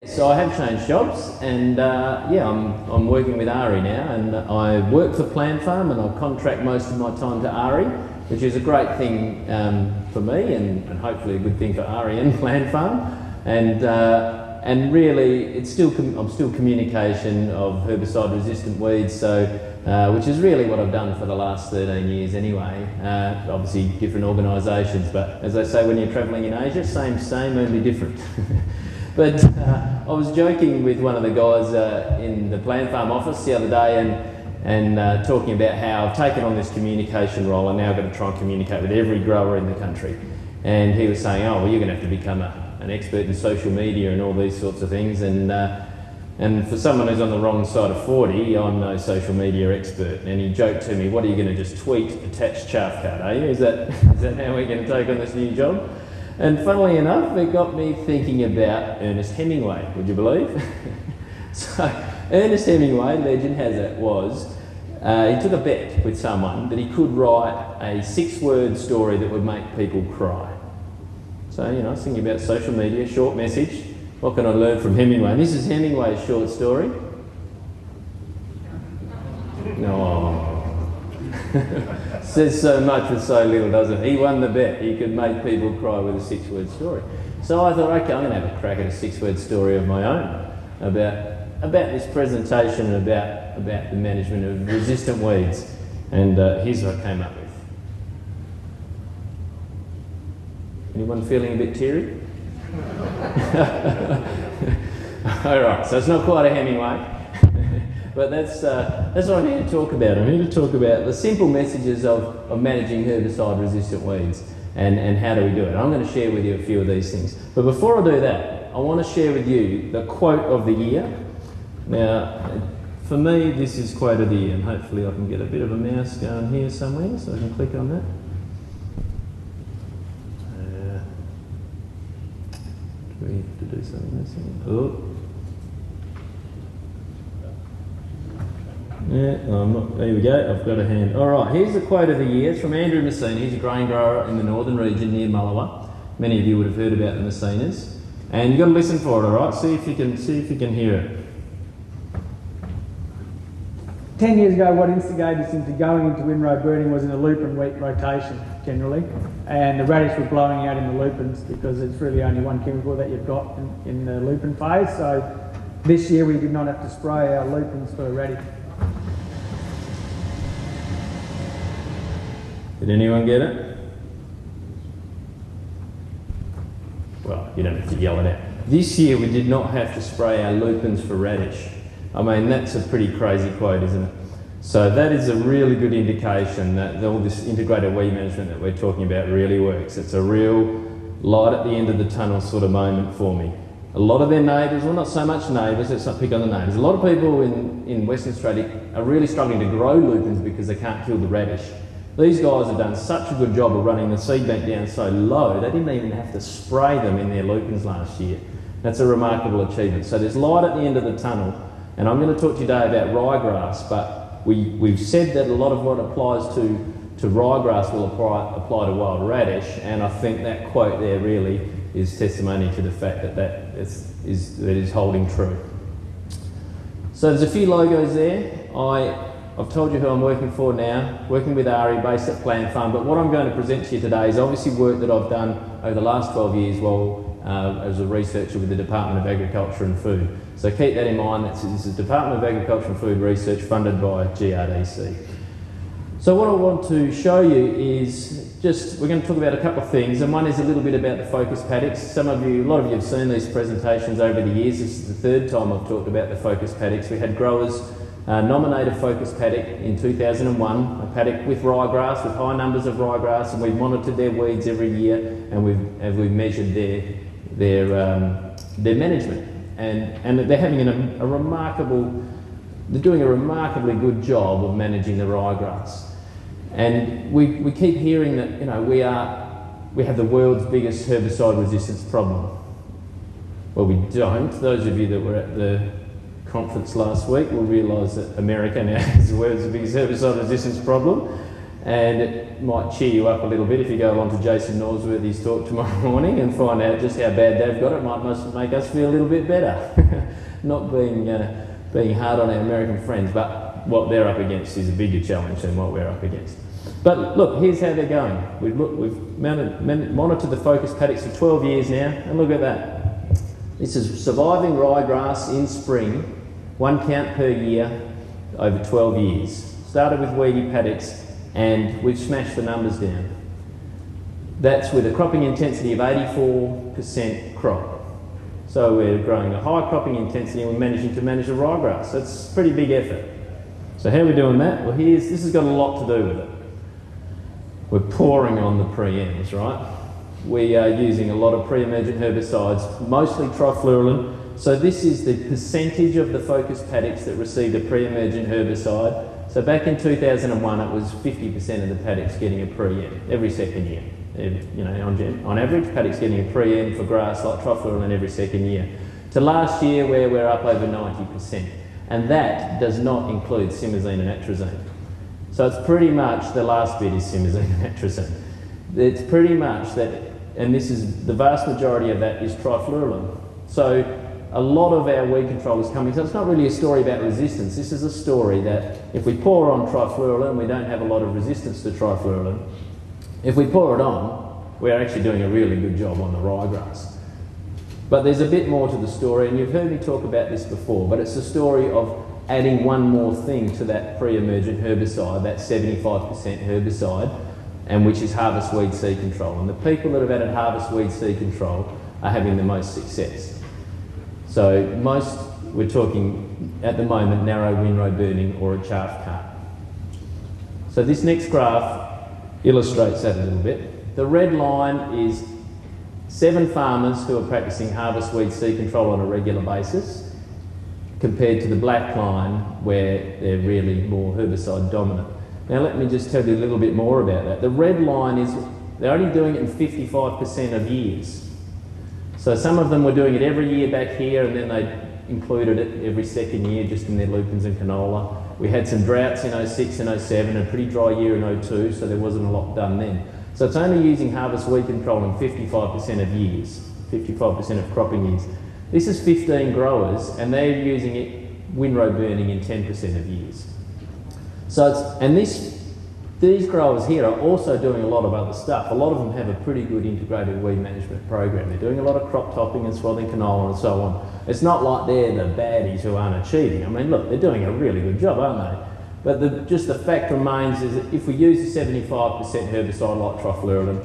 So I have changed jobs, and yeah, I'm working with Ari now, and I work for Planfarm, and I contract most of my time to Ari, which is a great thing for me, and hopefully a good thing for Ari and Planfarm. And really, it's still I'm still communication of herbicide-resistant weeds, so which is really what I've done for the last 13 years anyway. Obviously, different organisations, but as I say, when you're travelling in Asia, same, only different. But I was joking with one of the guys in the Planfarm office the other day, and talking about how I've taken on this communication role, and now I've got to try and communicate with every grower in the country. And he was saying, oh, well, you're going to have to become an expert in social media and all these sorts of things. And for someone who's on the wrong side of 40, I'm no social media expert. And he joked to me, what are you going to just tweet, attach chaff card, are you? Is that how we're going to take on this new job? And funnily enough, it got me thinking about Ernest Hemingway, would you believe? So Ernest Hemingway, legend has it, he took a bet with someone that he could write a 6-word story that would make people cry. So, you know, I was thinking about social media, short message, what can I learn from Hemingway? And this is Hemingway's short story. No. Says so much with so little, doesn't it? He won the bet. He could make people cry with a 6-word story. So I thought, okay, I'm going to have a crack at a 6-word story of my own about this presentation and about the management of resistant weeds. And here's what I came up with. Anyone feeling a bit teary? All right, so it's not quite a Hemingway. But that's what I'm here to talk about. I'm here to talk about the simple messages of managing herbicide-resistant weeds and how do we do it. I'm going to share with you a few of these things. But before I do that, I want to share with you the quote of the year. Now, for me, this is quote of the year, and hopefully I can get a bit of a mouse going here somewhere so I can click on that. Do we have to do something? Oh. Yeah, there we go, I've got a hand. All right, here's the quote of the year. It's from Andrew Messina. He's a grain grower in the northern region near Mullewa. Many of you would have heard about the Messinas. And you've got to listen for it, all right? See if you can hear it. 10 years ago, what instigated us into going into windrow burning was in a lupin wheat rotation, generally. And the radish were blowing out in the lupins because it's really only one chemical that you've got in the lupin phase. So this year we did not have to spray our lupins for radish. Did anyone get it? Well, you don't have to yell it out. This year we did not have to spray our lupins for radish. I mean, that's a pretty crazy quote, isn't it? So that is a really good indication that all this integrated weed management that we're talking about really works. It's a real light at the end of the tunnel sort of moment for me. A lot of their neighbours, well, not so much neighbours, let's not pick on the neighbours. A lot of people in Western Australia are really struggling to grow lupins because they can't kill the radish. These guys have done such a good job of running the seed bank down so low, they didn't even have to spray them in their lupins last year. That's a remarkable achievement. So there's light at the end of the tunnel, and I'm going to talk to you today about ryegrass, but we've said that a lot of what applies to ryegrass will apply to wild radish, and I think that quote there really is testimony to the fact that is holding true. So there's a few logos there. I've told you who I'm working for now, working with Ari, based at Planfarm, but what I'm going to present to you today is obviously work that I've done over the last 12 years as a researcher with the Department of Agriculture and Food. So keep that in mind, this is Department of Agriculture and Food Research funded by GRDC. So what I want to show you is we're going to talk about a couple of things, and one is a little bit about the focus paddocks. A lot of you have seen these presentations over the years. This is the third time I've talked about the focus paddocks. We had growers nominate a focus paddock in 2001, a paddock with ryegrass, with high numbers of ryegrass, and we've monitored their weeds every year, and we've measured their management, and they're having they're doing a remarkably good job of managing the ryegrass. And we keep hearing that, you know, we have the world's biggest herbicide resistance problem. Well, we don't. Those of you that were at the conference last week will realise that America now has the world's biggest herbicide resistance problem. And it might cheer you up a little bit if you go along to Jason Norsworthy's talk tomorrow morning and find out just how bad they've got it. Might make us feel a little bit better. Not being hard on our American friends, but what they're up against is a bigger challenge than what we're up against. But look, here's how they're going. We've monitored the focus paddocks for 12 years now, and look at that. This is surviving ryegrass in spring, 1 count per year over 12 years. Started with weedy paddocks, and we've smashed the numbers down. That's with a cropping intensity of 84% crop. So we're growing a high cropping intensity and we're managing to manage the ryegrass. That's a pretty big effort. So how are we doing that? Well, this has got a lot to do with it. We're pouring on the pre-ems, right? We are using a lot of pre-emergent herbicides, mostly trifluralin. So this is the percentage of the focus paddocks that received a pre-emergent herbicide. So back in 2001, it was 50% of the paddocks getting a pre-em every second year. You know, on average, paddocks getting a pre-em for grass like trifluralin every second year. To last year, where we're up over 90%. And that does not include simazine and atrazine. So it's pretty much, the last bit is simazine and atrazine. It's pretty much that, and this is, the vast majority of that is trifluralin. So a lot of our weed control is coming, so it's not really a story about resistance. This is a story that if we pour on trifluralin, we don't have a lot of resistance to trifluralin. If we pour it on, we're actually doing a really good job on the ryegrass. But there's a bit more to the story, and you've heard me talk about this before, but it's the story of adding one more thing to that pre-emergent herbicide, that 75% herbicide, and which is harvest weed seed control. And the people that have added harvest weed seed control are having the most success. So we're talking at the moment narrow windrow burning or a chaff cut. So this next graph illustrates that a little bit. The red line is 7 farmers who are practicing harvest weed seed control on a regular basis, compared to the black line where they're really more herbicide dominant. Now let me just tell you a little bit more about that. The red line is, they're only doing it in 55% of years. So some of them were doing it every year back here, and then they included it every second year just in their lupins and canola. We had some droughts in 06 and 07, a pretty dry year in 02, so there wasn't a lot done then. So it's only using harvest weed control in 55% of years, 55% of cropping years. This is 15 growers, and they're using it windrow burning in 10% of years. So these growers here are also doing a lot of other stuff. A lot of them have a pretty good integrated weed management program. They're doing a lot of crop topping and swathing canola and so on. It's not like they're the baddies who aren't achieving. I mean, look, they're doing a really good job, aren't they? But just the fact remains is that if we use a 75% herbicide like trifluralin,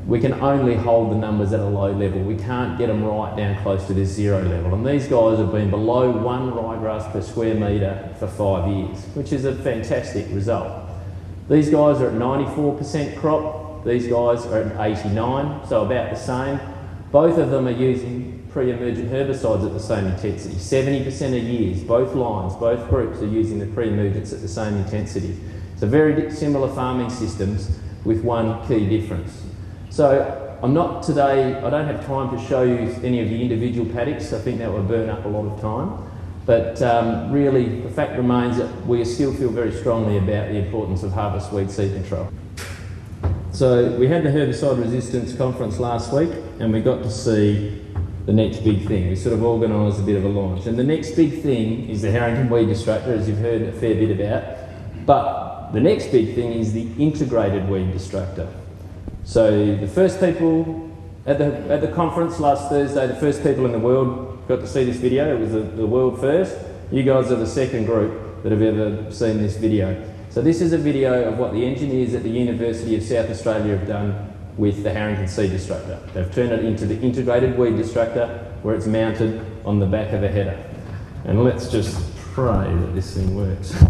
we can only hold the numbers at a low level. We can't get them right down close to this 0 level. And these guys have been below 1 ryegrass per square metre for 5 years, which is a fantastic result. These guys are at 94% crop. These guys are at 89, so about the same. Both of them are using pre-emergent herbicides at the same intensity. 70% of years, both lines, both groups are using the pre-emergents at the same intensity. So very similar farming systems with one key difference. So I don't have time to show you any of the individual paddocks. I think that would burn up a lot of time. But really, the fact remains that we still feel very strongly about the importance of harvest weed seed control. So we had the herbicide resistance conference last week, and we got to see the next big thing. We sort of organised a bit of a launch. And the next big thing is the Harrington weed destructor, as you've heard a fair bit about. But the next big thing is the integrated weed destructor. So the first people at the conference last Thursday, the first people in the world got to see this video. It was the world first. You guys are the second group that have ever seen this video. So this is a video of what the engineers at the University of South Australia have done with the Harrington seed destructor. They've turned it into the integrated weed destructor where it's mounted on the back of a header. And let's just pray that this thing works. Here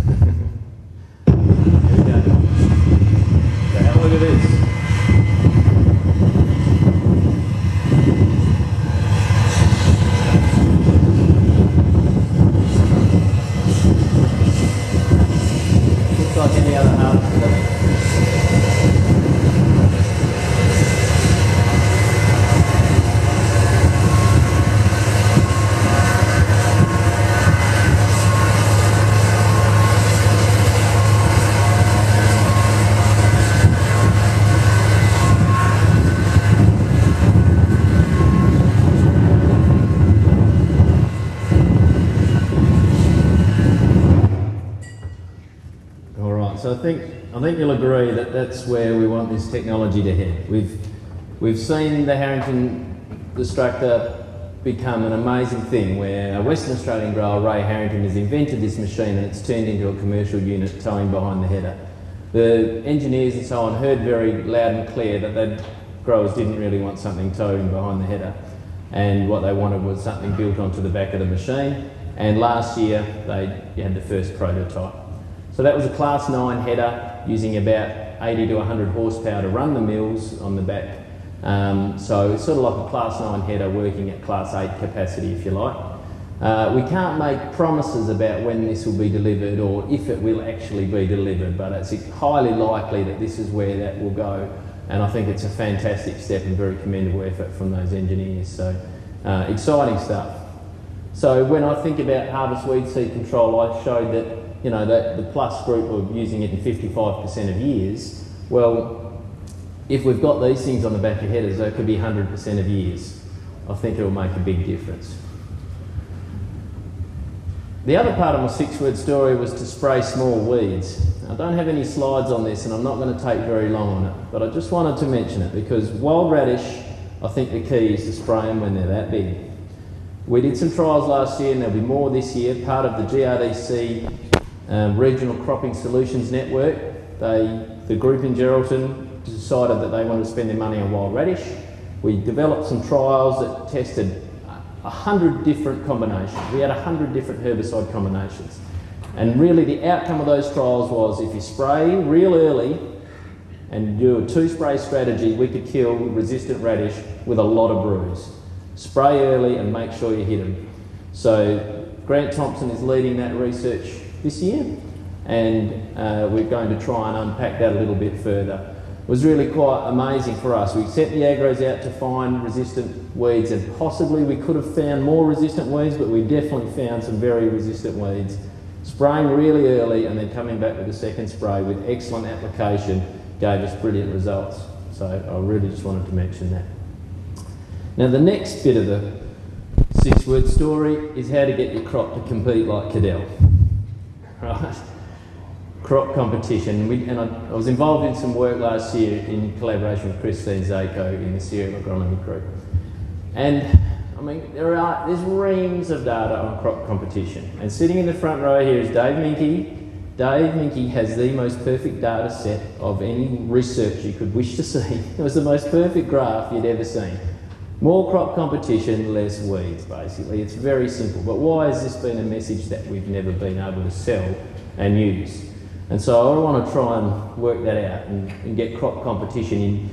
we go. So have a look at this. Like any other harvester. So I think you'll agree that that's where we want this technology to head. We've seen the Harrington destructor become an amazing thing where a Western Australian grower, Ray Harrington, has invented this machine and it's turned into a commercial unit towing behind the header. The engineers and so on heard very loud and clear that the growers didn't really want something towing behind the header, and what they wanted was something built onto the back of the machine. And last year they had the first prototype. So that was a Class 9 header using about 80 to 100 horsepower to run the mills on the back. So it's sort of like a Class 9 header working at Class 8 capacity, if you like. We can't make promises about when this will be delivered or if it will actually be delivered, but it's highly likely that this is where that will go. And I think it's a fantastic step and very commendable effort from those engineers. So exciting stuff. So when I think about harvest weed seed control, I showed that, you know, that the plus group are using it in 55% of years. Well, if we've got these things on the back of headers, they could be 100% of years. I think it'll make a big difference. The other part of my 6-word story was to spray small weeds. I don't have any slides on this and I'm not going to take very long on it, but I just wanted to mention it because wild radish, I think the key is to spray them when they're that big. We did some trials last year and there'll be more this year, part of the GRDC Regional Cropping Solutions Network. The group in Geraldton decided that they wanted to spend their money on wild radish. We developed some trials that tested 100 different combinations. We had 100 different herbicide combinations. And really the outcome of those trials was if you spray real early and do a 2-spray strategy, we could kill resistant radish with a lot of bruise. Spray early and make sure you hit them. So Grant Thompson is leading that research this year, and we're going to try and unpack that a little bit further. It was really quite amazing for us. We sent the agros out to find resistant weeds, and possibly we could have found more resistant weeds, but we definitely found some very resistant weeds. Spraying really early and then coming back with a second spray with excellent application gave us brilliant results. So I really just wanted to mention that. Now the next bit of the 6-word story is how to get your crop to compete like Cadell. Right? Crop competition. I was involved in some work last year in collaboration with Christine Zako in the cereal agronomy group. And I mean, there's reams of data on crop competition. And sitting in the front row here is Dave Minke. Dave Minke has the most perfect data set of any research you could wish to see. It was the most perfect graph you'd ever seen. More crop competition, less weeds, basically. It's very simple. But why has this been a message that we've never been able to sell and use? And so I want to try and work that out and get crop competition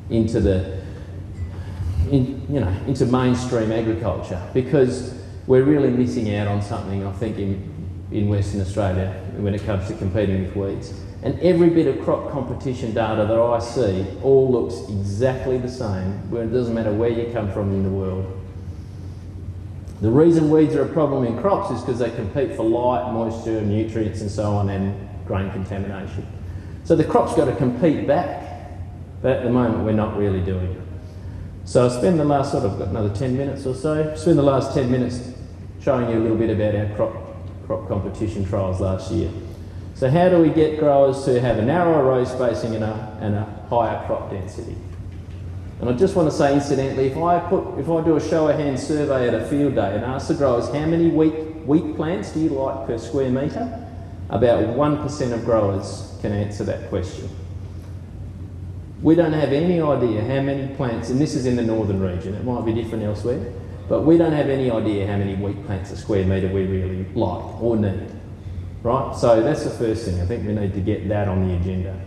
into mainstream agriculture, because we're really missing out on something, I think, in Western Australia when it comes to competing with weeds. And every bit of crop competition data that I see all looks exactly the same, where it doesn't matter where you come from in the world. The reason weeds are a problem in crops is because they compete for light, moisture, nutrients and so on, and grain contamination. So the crop's got to compete back, but at the moment we're not really doing it. So I'll spend the last I've got another 10 minutes or so, spend the last 10 minutes showing you a little bit about our crop competition trials last year. So how do we get growers to have a narrower row spacing and a higher crop density? And I just want to say incidentally, if I do a show of hands survey at a field day and ask the growers how many wheat plants do you like per square metre, about 1% of growers can answer that question. We don't have any idea how many plants, and this is in the northern region, it might be different elsewhere, but we don't have any idea how many wheat plants a square metre we really like or need. Right? So that's the first thing. I think we need to get that on the agenda.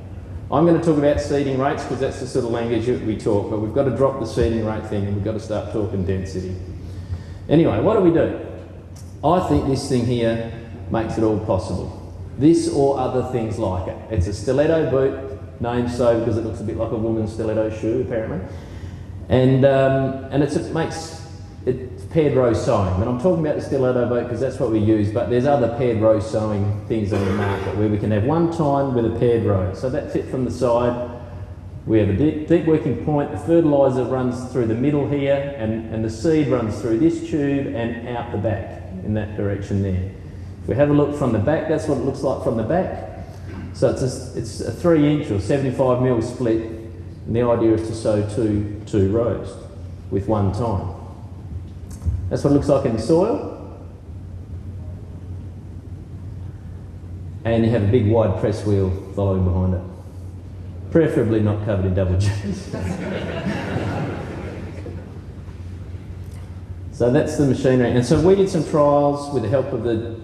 I'm going to talk about seeding rates because that's the sort of language that we talk, but we've got to drop the seeding rate thing and we've got to start talking density. Anyway, what do? I think this thing here makes it all possible. This or other things like it. It's a stiletto boot, named so because it looks a bit like a woman's stiletto shoe apparently. And it's paired row sowing. And I'm talking about the stiletto boat because that's what we use, but there's other paired row sowing things on the market where we can have one tine with a paired row. So that's it from the side. We have a deep working point. The fertiliser runs through the middle here and the seed runs through this tube and out the back in that direction there. If we have a look from the back, that's what it looks like from the back. So it's a 3-inch or 75mm split, and the idea is to sow two rows with one time. That's what it looks like in the soil. And you have a big wide press wheel following behind it. Preferably not covered in double G's. So that's the machinery. And so we did some trials with the help of the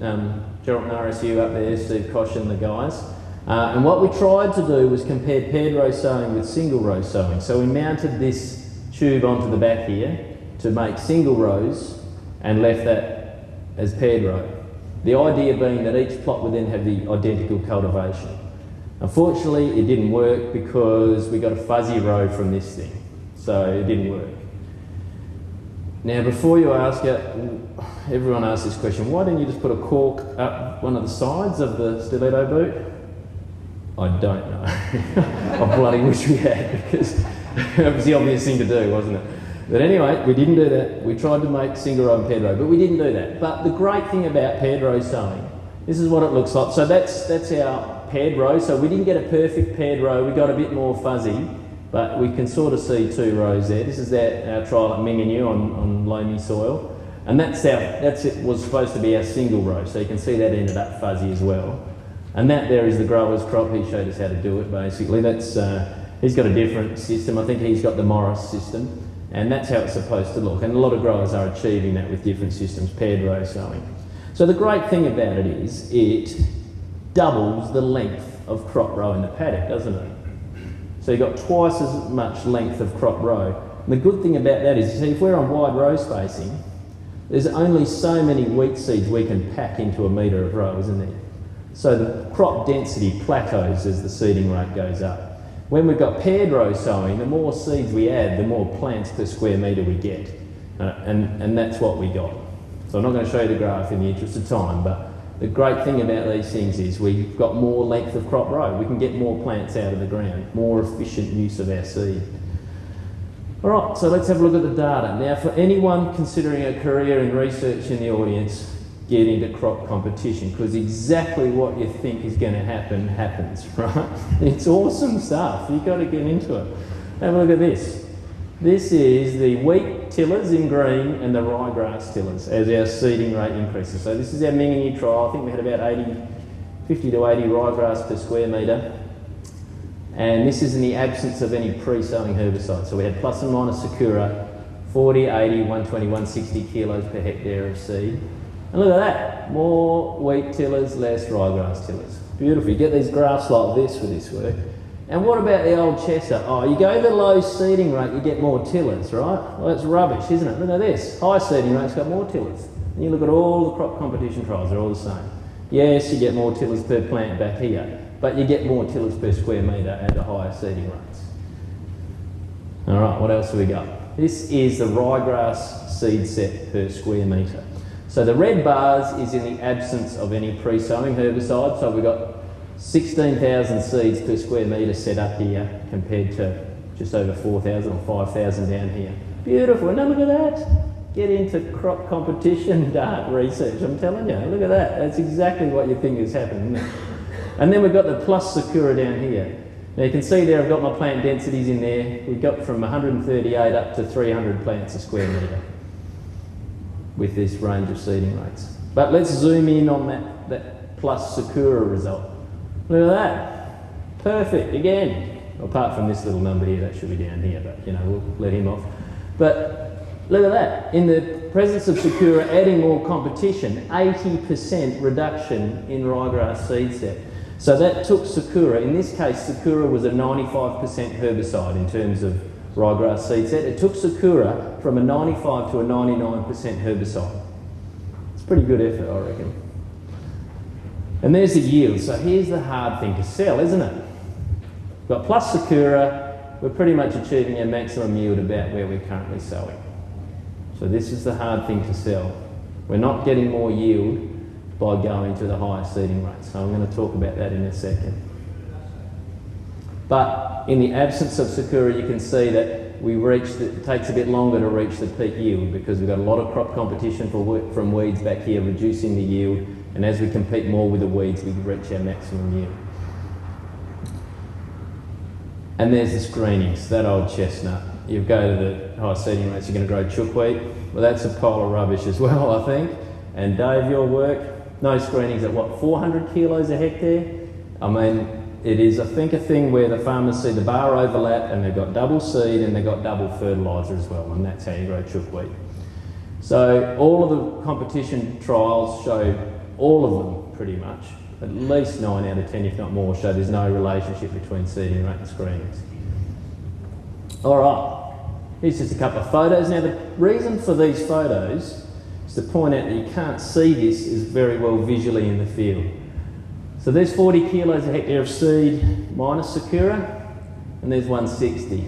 Geraldton RSU up there, Steve Kosh and the guys. And what we tried to do was compare paired row sowing with single row sowing. So we mounted this tube onto the back here to make single rows and left that as paired row. The idea being that each plot would then have the identical cultivation. Unfortunately, it didn't work because we got a fuzzy row from this thing. So it didn't work. Now, before you ask it, everyone asks this question, why didn't you just put a cork up one of the sides of the stiletto boot? I don't know. I bloody wish we had, because it was the obvious thing to do, wasn't it? But anyway, we didn't do that. We tried to make single row and paired row, but we didn't do that. But the great thing about paired row sowing, this is what it looks like. So that's our paired row. So we didn't get a perfect paired row. We got a bit more fuzzy, but we can sort of see 2 rows there. This is our trial at Minganyu on loamy soil. And it was supposed to be our single row. So you can see that ended up fuzzy as well. And that there is the grower's crop. He showed us how to do it, basically. He's got a different system. I think he's got the Morris system. And that's how it's supposed to look. And a lot of growers are achieving that with different systems, paired row sowing. So the great thing about it is it doubles the length of crop row in the paddock, doesn't it? So you've got twice as much length of crop row. And the good thing about that is, you see, if we're on wide row spacing, there's only so many wheat seeds we can pack into a metre of row, isn't there? So the crop density plateaus as the seeding rate goes up. When we've got paired row sowing, the more seeds we add, the more plants per square metre we get. And that's what we got. So I'm not going to show you the graph in the interest of time, but the great thing about these things is we've got more length of crop row. We can get more plants out of the ground, more efficient use of our seed. All right, so let's have a look at the data. Now, for anyone considering a career in research in the audience, get into crop competition, because exactly what you think is going to happen happens, right? It's awesome stuff. You've got to get into it. Have a look at this. This is the wheat tillers in green and the ryegrass tillers as our seeding rate increases. So this is our Minganyu trial. I think we had about 50 to 80 ryegrass per square metre. And this is in the absence of any pre-sowing herbicides. So we had plus and minus Sakura, 40, 80, 120, 160 kilos per hectare of seed. And look at that, more wheat tillers, less ryegrass tillers. Beautiful. You get these graphs like this for this work. And what about the old Chester? Oh, you go the low seeding rate, you get more tillers, right? Well, that's rubbish, isn't it? Look at this. High seeding rate's got more tillers. And you look at all the crop competition trials, they're all the same. Yes, you get more tillers per plant back here, but you get more tillers per square metre at the higher seeding rates. All right, what else have we got? This is the ryegrass seed set per square metre. So the red bars is in the absence of any pre-sowing herbicide. So we've got 16,000 seeds per square metre set up here compared to just over 4,000 or 5,000 down here. Beautiful. Now look at that. Get into crop competition dart research. I'm telling you, look at that. That's exactly what you think is happening, isn't it? And then we've got the plus Sakura down here. Now you can see there I've got my plant densities in there. We've got from 138 up to 300 plants a square metre with this range of seeding rates. But let's zoom in on that plus Sakura result. Look at that. Perfect again. Apart from this little number here, that should be down here, but we'll let him off. But look at that. In the presence of Sakura, adding more competition, 80% reduction in ryegrass seed set. So that took Sakura, in this case Sakura was a 95% herbicide in terms of ryegrass seed set. It took Sakura from a 95 to a 99% herbicide. It's a pretty good effort, I reckon. And there's the yield. So here's the hard thing to sell, isn't it? We've got plus Sakura, we're pretty much achieving our maximum yield about where we're currently sowing. So this is the hard thing to sell. We're not getting more yield by going to the higher seeding rates. So I'm going to talk about that in a second. But in the absence of Sakura, you can see that it takes a bit longer to reach the peak yield because we've got a lot of crop competition from weeds back here, reducing the yield. And as we compete more with the weeds, we reach our maximum yield. And there's the screenings, that old chestnut. You go to the high seeding rates, you're going to grow chookweed. Well, that's a pile of rubbish as well, I think. And Dave, your work, no screenings at what, 400 kilos a hectare? I mean, it is, I think, a thing where the farmers see the bar overlap and they've got double seed and they've got double fertiliser as well, and that's how you grow chookweed. So all of the competition trials show, all of them pretty much, at least 9 out of 10, if not more, show there's no relationship between seeding rate and screenings. All right, here's just a couple of photos. Now, the reason for these photos is to point out that you can't see this as very well visually in the field. So there's 40 kilos a hectare of seed minus Sakura, and there's 160.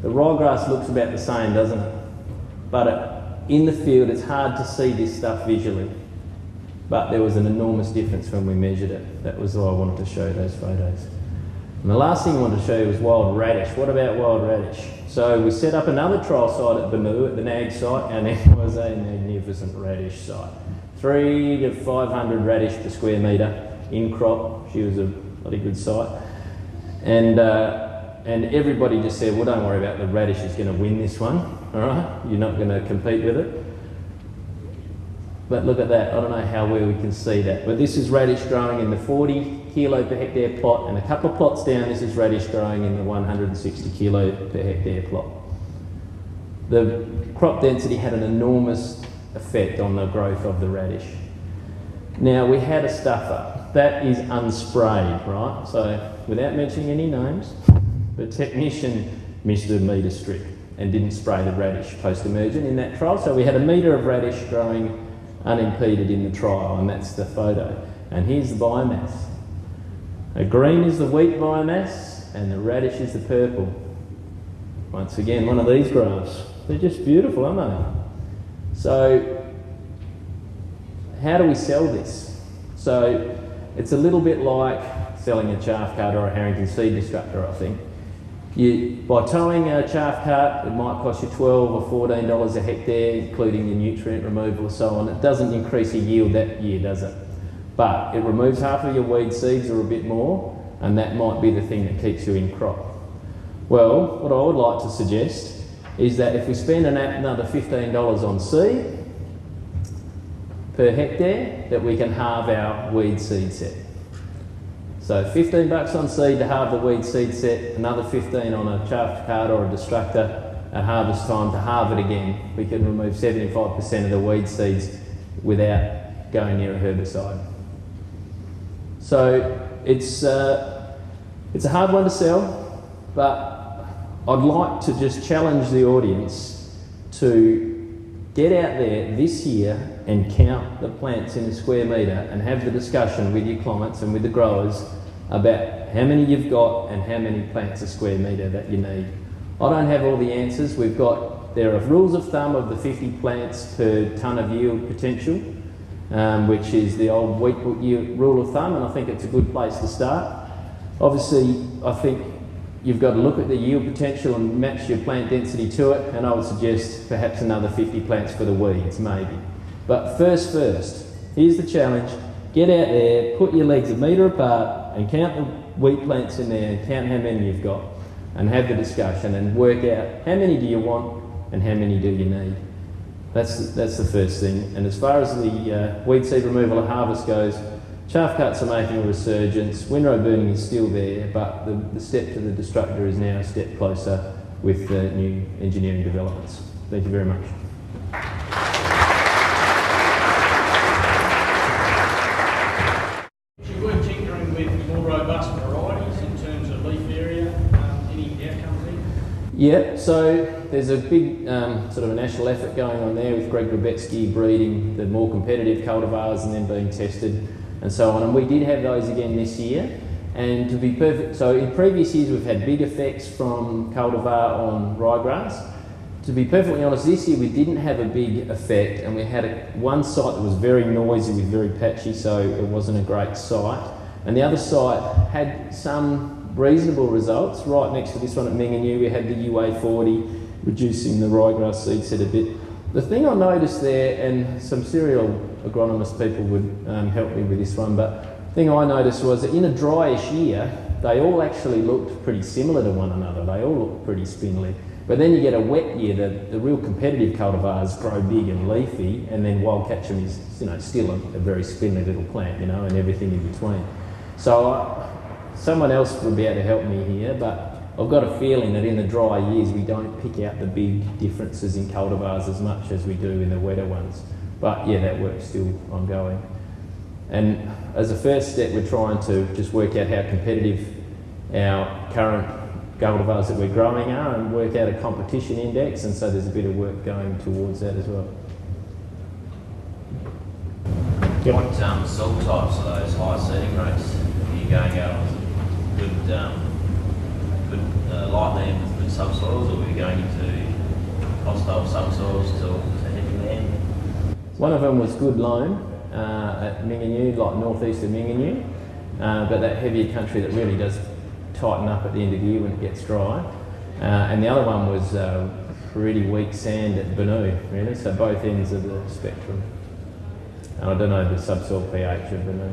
The ryegrass looks about the same, doesn't it? But in the field, it's hard to see this stuff visually. But there was an enormous difference when we measured it. That was why I wanted to show those photos. And the last thing I wanted to show you was wild radish. What about wild radish? So we set up another trial site at Banu, at the NAG site, and it was a magnificent radish site. 300 to 500 radish per square metre in crop. She was a bloody good site. And everybody just said, well, don't worry about it, the radish is going to win this one, all right? You're not going to compete with it. But look at that, I don't know how well we can see that. But this is radish growing in the 40 kilo per hectare plot, and a couple of plots down, this is radish growing in the 160 kilo per hectare plot. The crop density had an enormous effect on the growth of the radish. Now, we had a stuffer. That is unsprayed, right? So, without mentioning any names, the technician missed a metre strip and didn't spray the radish post-emergent in that trial. So we had a metre of radish growing unimpeded in the trial, and that's the photo. And here's the biomass. The green is the wheat biomass, and the radish is the purple. Once again, one of these graphs. They're just beautiful, aren't they? So, how do we sell this? So, it's a little bit like selling a chaff cart or a Harrington seed destructor, I think. By towing a chaff cart, it might cost you $12 or $14 a hectare, including the nutrient removal and so on. It doesn't increase your yield that year, does it? But it removes half of your weed seeds or a bit more, and that might be the thing that keeps you in crop. Well, what I would like to suggest is that if we spend another $15 on seed per hectare, that we can halve our weed seed set. So $15 on seed to halve the weed seed set, another 15 on a chaff cart or a destructor at harvest time to halve it again. We can remove 75% of the weed seeds without going near a herbicide. So it's a hard one to sell, but I'd like to just challenge the audience to get out there this year and count the plants in a square metre and have the discussion with your clients and with the growers about how many you've got and how many plants a square metre that you need. I don't have all the answers. There are rules of thumb of the 50 plants per tonne of yield potential, which is the old wheat rule of thumb, and I think it's a good place to start. Obviously, I think you've got to look at the yield potential and match your plant density to it, and I would suggest perhaps another 50 plants for the weeds, maybe. But first, here's the challenge. Get out there, put your legs a metre apart and count the wheat plants in there and count how many you've got and have the discussion and work out how many do you want and how many do you need. That's the first thing. And as far as the weed seed removal at harvest goes, chaff carts are making a resurgence. Windrow burning is still there, but the step to the destructor is now a step closer with the new engineering developments. Thank you very much. You were tinkering with more robust varieties in terms of leaf area. Any outcomes there? Yeah, so there's a big sort of a national effort going on there with Greg Grabetsky breeding the more competitive cultivars and then being tested and so on. And we did have those again this year. And to be perfect, so in previous years we've had big effects from cultivar on ryegrass. To be perfectly honest, this year we didn't have a big effect, and we had one site that was very noisy with very patchy, so it wasn't a great site. And the other site had some reasonable results. Right next to this one at Minganyu, we had the UA40 reducing the ryegrass seed set a bit. The thing I noticed there, and some cereal agronomist people would help me with this one, but the thing I noticed was that in a dryish year, they all actually looked pretty similar to one another. They all looked pretty spindly. But then you get a wet year, the real competitive cultivars grow big and leafy, and then wild catchum is, still a very spindly little plant, and everything in between. So someone else would be able to help me here, but I've got a feeling that in the dry years we don't pick out the big differences in cultivars as much as we do in the wetter ones. But yeah, that work's still ongoing. And as a first step, we're trying to just work out how competitive our current cultivars that we're growing are and work out a competition index, and so there's a bit of work going towards that as well. What soil types are those high seeding rates? Are you going out on good light land with good subsoils, or are you going into hostile subsoils to heavy land? One of them was good loam at Minganyu, like northeast of Minganyu, but that heavier country that really does tighten up at the end of the year when it gets dry. And the other one was pretty weak sand at Benue, really, so both ends of the spectrum. And I don't know the subsoil pH of Benue.